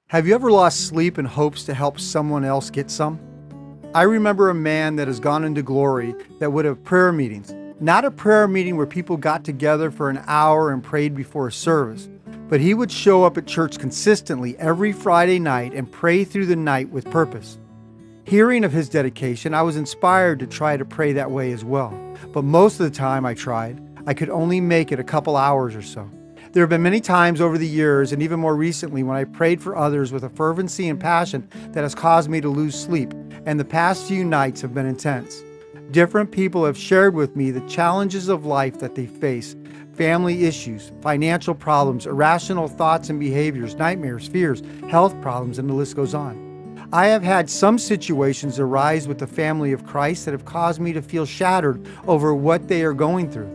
Have you ever lost sleep in hopes to help someone else get some? I remember a man that has gone into glory that would have prayer meetings. Not a prayer meeting where people got together for an hour and prayed before a service, but he would show up at church consistently every Friday night and pray through the night with purpose. Hearing of his dedication, I was inspired to try to pray that way as well. But most of the time I tried, I could only make it a couple hours or so. There have been many times over the years, and even more recently, when I prayed for others with a fervency and passion that has caused me to lose sleep, and the past few nights have been intense. Different people have shared with me the challenges of life that they face, family issues, financial problems, irrational thoughts and behaviors, nightmares, fears, health problems, and the list goes on. I have had some situations arise with the family of Christ that have caused me to feel shattered over what they are going through.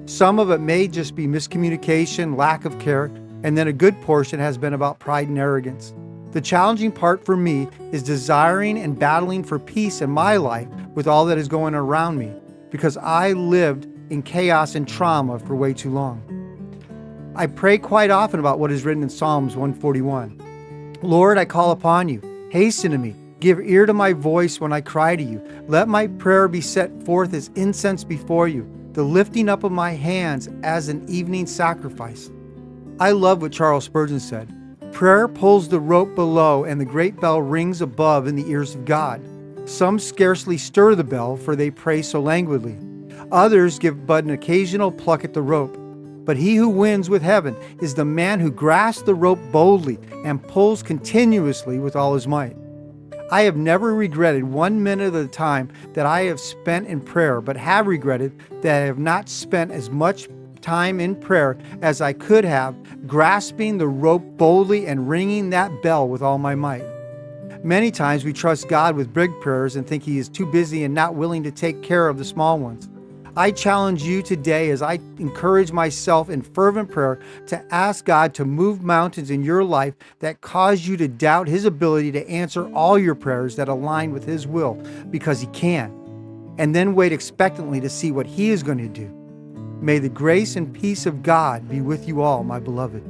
Some of it may just be miscommunication, lack of care, and then a good portion has been about pride and arrogance. The challenging part for me is desiring and battling for peace in my life with all that is going around me, because I lived in chaos and trauma for way too long. I pray quite often about what is written in Psalms 141. Lord, I call upon you. Hasten to me. Give ear to my voice when I cry to you. Let my prayer be set forth as incense before you, the lifting up of my hands as an evening sacrifice. I love what Charles Spurgeon said. Prayer pulls the rope below and the great bell rings above in the ears of God. Some scarcely stir the bell, for they pray so languidly. Others give but an occasional pluck at the rope. But he who wins with heaven is the man who grasps the rope boldly and pulls continuously with all his might. I have never regretted 1 minute of the time that I have spent in prayer, but have regretted that I have not spent as much time in prayer as I could have, grasping the rope boldly and ringing that bell with all my might. Many times we trust God with big prayers and think He is too busy and not willing to take care of the small ones. I challenge you today, as I encourage myself in fervent prayer, to ask God to move mountains in your life that cause you to doubt His ability to answer all your prayers that align with His will, because He can, and then wait expectantly to see what He is going to do. May the grace and peace of God be with you all, my beloved.